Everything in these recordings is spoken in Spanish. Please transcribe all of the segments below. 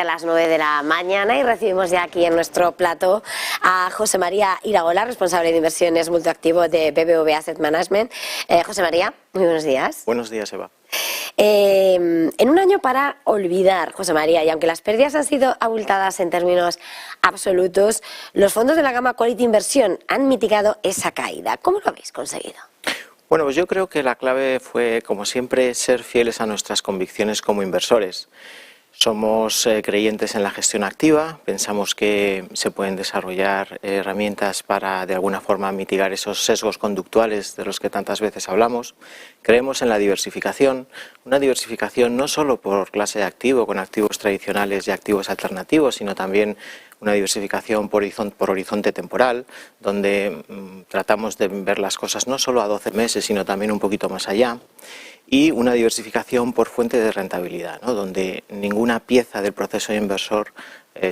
exactamente a las 9 de la mañana y recibimos ya aquí en nuestro plató a José María Iraola, responsable de inversiones multiactivo de BBVA Asset Management. José María, muy buenos días. Buenos días, Eva. En un año para olvidar, José María, y aunque las pérdidas han sido abultadas en términos absolutos, los fondos de la gama Quality Inversión han mitigado esa caída. ¿Cómo lo habéis conseguido? Bueno, pues yo creo que la clave fue, como siempre, ser fieles a nuestras convicciones como inversores. Somos creyentes en la gestión activa, pensamos que se pueden desarrollar herramientas para de alguna forma mitigar esos sesgos conductuales de los que tantas veces hablamos. Creemos en la diversificación, una diversificación no solo por clase de activo, con activos tradicionales y activos alternativos, sino también una diversificación por horizonte temporal, donde tratamos de ver las cosas no solo a 12 meses, sino también un poquito más allá. Y una diversificación por fuente de rentabilidad, ¿no? Donde ninguna pieza del proceso inversor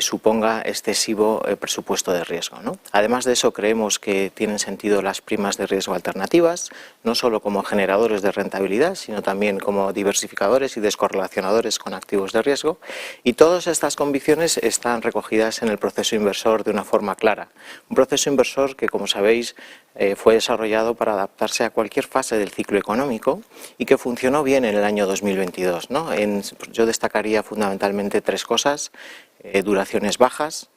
suponga excesivo presupuesto de riesgo, ¿no? Además de eso, creemos que tienen sentido las primas de riesgo alternativas, no solo como generadores de rentabilidad, sino también como diversificadores y descorrelacionadores con activos de riesgo. Y todas estas convicciones están recogidas en el proceso inversor de una forma clara. Un proceso inversor que, como sabéis, fue desarrollado para adaptarse a cualquier fase del ciclo económico y que funcionó bien en el año 2022, ¿no? Yo destacaría fundamentalmente tres cosas: duraciones bajas,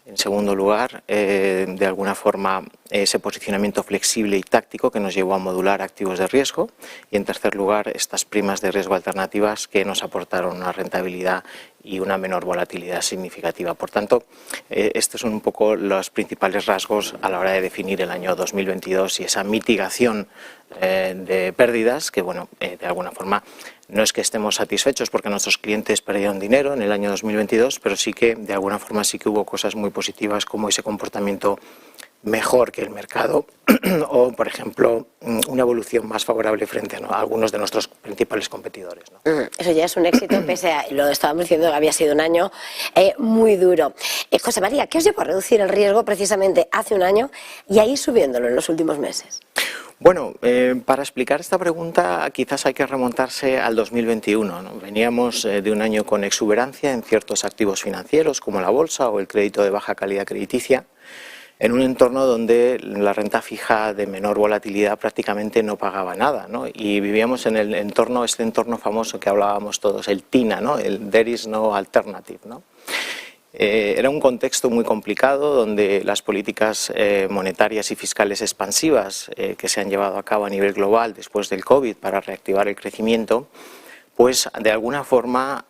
en segundo lugar, de alguna forma, ese posicionamiento flexible y táctico que nos llevó a modular activos de riesgo, y en tercer lugar, estas primas de riesgo alternativas que nos aportaron una rentabilidad y una menor volatilidad significativa. Por tanto, estos son un poco los principales rasgos a la hora de definir el año 2022 y esa mitigación de pérdidas que, bueno, de alguna forma no es que estemos satisfechos porque nuestros clientes perdieron dinero en el año 2022, pero sí que de alguna forma sí que hubo cosas muy positivas como ese comportamiento mejor que el mercado o, por ejemplo, una evolución más favorable frente a algunos de nuestros principales competidores, ¿no? Eso ya es un éxito, pese a, lo estábamos diciendo, que había sido un año muy duro. José María, ¿qué os llevó a reducir el riesgo precisamente hace un año y a ir subiéndolo en los últimos meses? Bueno, para explicar esta pregunta quizás hay que remontarse al 2021, ¿no? Veníamos de un año con exuberancia en ciertos activos financieros como la bolsa o el crédito de baja calidad crediticia, en un entorno donde la renta fija de menor volatilidad prácticamente no pagaba nada, ¿no? Y vivíamos en este entorno famoso que hablábamos todos, el TINA, ¿no? El There is no alternative, ¿no? Era un contexto muy complicado donde las políticas monetarias y fiscales expansivas que se han llevado a cabo a nivel global después del COVID para reactivar el crecimiento, pues de alguna forma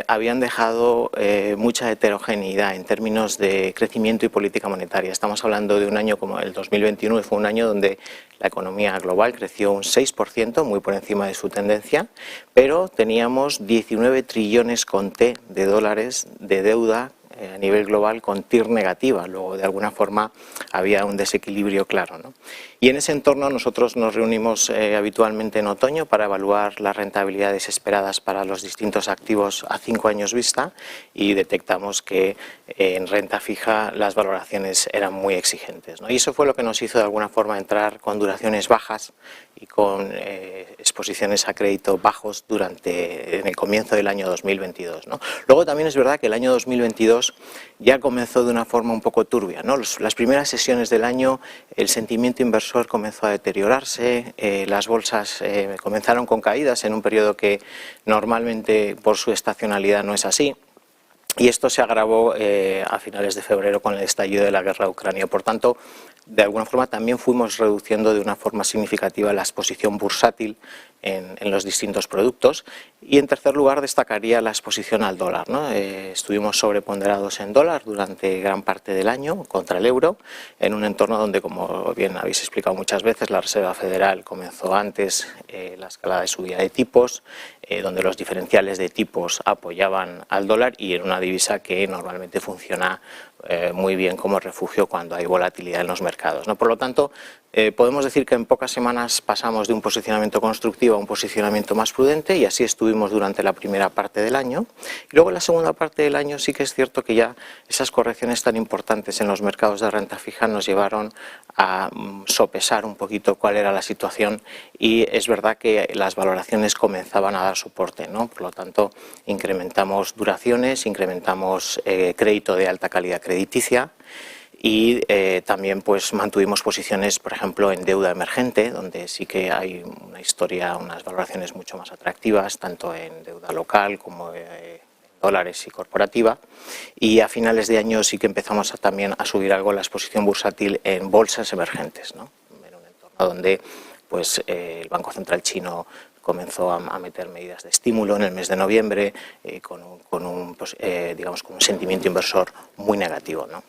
habían dejado mucha heterogeneidad en términos de crecimiento y política monetaria. Estamos hablando de un año como el 2021, que fue un año donde la economía global creció un 6%, muy por encima de su tendencia, pero teníamos 19 trillones con T de dólares de deuda a nivel global con TIR negativa. Luego, de alguna forma, había un desequilibrio claro, ¿no? Y en ese entorno nosotros nos reunimos habitualmente en otoño para evaluar las rentabilidades esperadas para los distintos activos a 5 años vista y detectamos que en renta fija las valoraciones eran muy exigentes, ¿no? Y eso fue lo que nos hizo de alguna forma entrar con duraciones bajas y con exposiciones a crédito bajos en el comienzo del año 2022, ¿no? Luego también es verdad que el año 2022 ya comenzó de una forma un poco turbia, ¿no? Las primeras sesiones del año el sentimiento inversor comenzó a deteriorarse, las bolsas comenzaron con caídas en un periodo que normalmente por su estacionalidad no es así. Y esto se agravó a finales de febrero con el estallido de la guerra de Ucrania. Por tanto, de alguna forma también fuimos reduciendo de una forma significativa la exposición bursátil en los distintos productos. Y en tercer lugar destacaría la exposición al dólar, ¿no? Estuvimos sobreponderados en dólar durante gran parte del año contra el euro, en un entorno donde, como bien habéis explicado muchas veces, la Reserva Federal comenzó antes la escalada de subida de tipos, donde los diferenciales de tipos apoyaban al dólar y en una divisa que normalmente funciona muy bien como refugio cuando hay volatilidad en los mercados, ¿no? Por lo tanto, Podemos decir que en pocas semanas pasamos de un posicionamiento constructivo a un posicionamiento más prudente y así estuvimos durante la primera parte del año. Y luego en la segunda parte del año sí que es cierto que ya esas correcciones tan importantes en los mercados de renta fija nos llevaron a sopesar un poquito cuál era la situación y es verdad que las valoraciones comenzaban a dar soporte, ¿no? Por lo tanto, incrementamos duraciones, incrementamos crédito de alta calidad crediticia. Y también pues mantuvimos posiciones, por ejemplo, en deuda emergente, donde sí que hay una historia, unas valoraciones mucho más atractivas, tanto en deuda local como dólares y corporativa. Y a finales de año sí que empezamos también a subir algo la exposición bursátil en bolsas emergentes, ¿no? En un entorno donde pues, el Banco Central chino comenzó a meter medidas de estímulo en el mes de noviembre con un sentimiento inversor muy negativo, ¿no?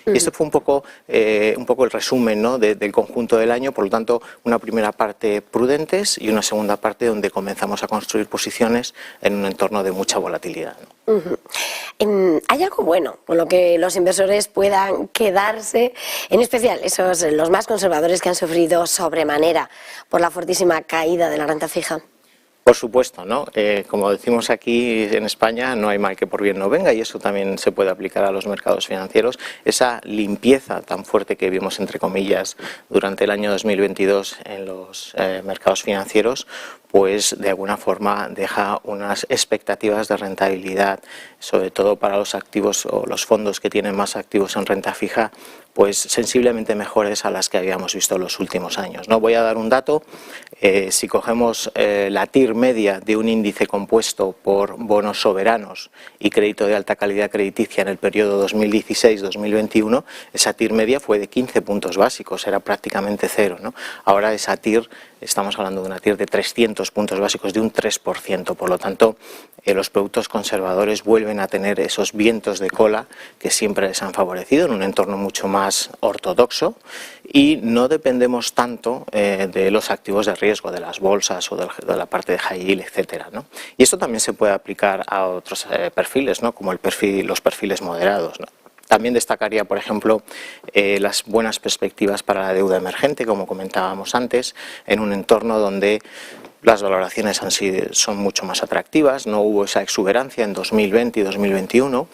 Y esto fue un poco el resumen, ¿no? del conjunto del año, por lo tanto, una primera parte prudentes y una segunda parte donde comenzamos a construir posiciones en un entorno de mucha volatilidad, ¿no? ¿Hay algo bueno con lo que los inversores puedan quedarse, en especial los más conservadores que han sufrido sobremanera por la fortísima caída de la renta fija? Por supuesto, ¿no? Como decimos aquí en España, no hay mal que por bien no venga y eso también se puede aplicar a los mercados financieros. Esa limpieza tan fuerte que vimos, entre comillas, durante el año 2022 en los mercados financieros, pues de alguna forma deja unas expectativas de rentabilidad, sobre todo para los activos o los fondos que tienen más activos en renta fija, pues sensiblemente mejores a las que habíamos visto en los últimos años, ¿no? Voy a dar un dato. Si cogemos la TIR media de un índice compuesto por bonos soberanos y crédito de alta calidad crediticia en el periodo 2016-2021, esa TIR media fue de 15 puntos básicos, era prácticamente cero, ¿no? Ahora esa TIR, estamos hablando de una TIR de 300 puntos básicos, de un 3%, por lo tanto los productos conservadores vuelven a tener esos vientos de cola que siempre les han favorecido en un entorno mucho más ortodoxo y no dependemos tanto de los activos de riesgo, de las bolsas o de la parte de high yield, etcétera, ¿no? Y esto también se puede aplicar a otros perfiles, ¿no? Como los perfiles moderados, ¿no? También destacaría, por ejemplo, las buenas perspectivas para la deuda emergente, como comentábamos antes, en un entorno donde las valoraciones son mucho más atractivas, no hubo esa exuberancia en 2020 y 2021,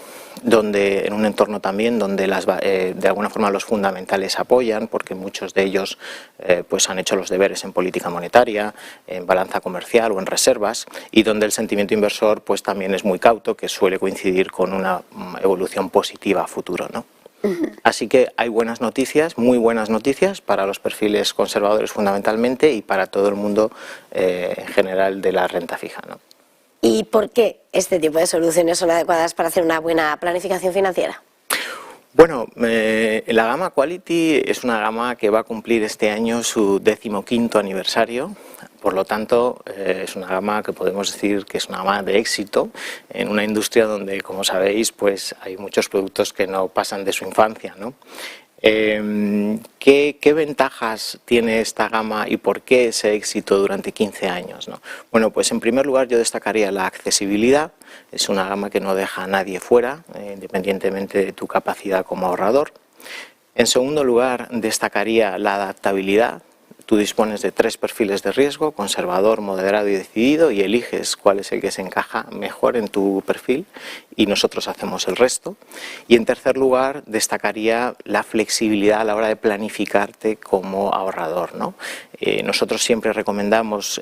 donde en un entorno también donde de alguna forma los fundamentales apoyan, porque muchos de ellos pues han hecho los deberes en política monetaria, en balanza comercial o en reservas, y donde el sentimiento inversor pues también es muy cauto, que suele coincidir con una evolución positiva a futuro, ¿no? Así que hay buenas noticias, muy buenas noticias para los perfiles conservadores fundamentalmente y para todo el mundo en general de la renta fija, ¿no? ¿Y por qué este tipo de soluciones son adecuadas para hacer una buena planificación financiera? Bueno, la gama Quality es una gama que va a cumplir este año su 15º aniversario. Por lo tanto, es una gama que podemos decir que es una gama de éxito en una industria donde, como sabéis, pues hay muchos productos que no pasan de su infancia, ¿no? ¿Qué ventajas tiene esta gama y por qué ese éxito durante 15 años, ¿no? Bueno, pues en primer lugar yo destacaría la accesibilidad. Es una gama que no deja a nadie fuera, independientemente de tu capacidad como ahorrador. En segundo lugar, destacaría la adaptabilidad. Tú dispones de 3 perfiles de riesgo, conservador, moderado y decidido, y eliges cuál es el que se encaja mejor en tu perfil y nosotros hacemos el resto. Y en tercer lugar, destacaría la flexibilidad a la hora de planificarte como ahorrador, ¿no? Nosotros siempre recomendamos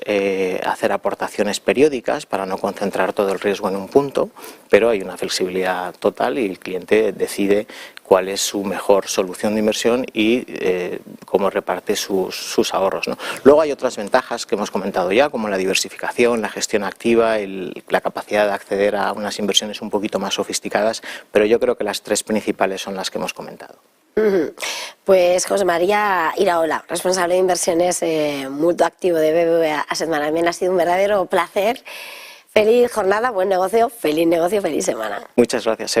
hacer aportaciones periódicas para no concentrar todo el riesgo en un punto, pero hay una flexibilidad total y el cliente decide cuál es su mejor solución de inversión y cómo reparte sus ahorros, ¿no? Luego hay otras ventajas que hemos comentado ya, como la diversificación, la gestión activa, la capacidad de acceder a unas inversiones un poquito más sofisticadas, pero yo creo que las 3 principales son las que hemos comentado. Pues José María Iraola, responsable de inversiones Mutuo Activo de BBVA Asset Management, ha sido un verdadero placer. Feliz jornada, buen negocio, feliz semana. Muchas gracias, Eva.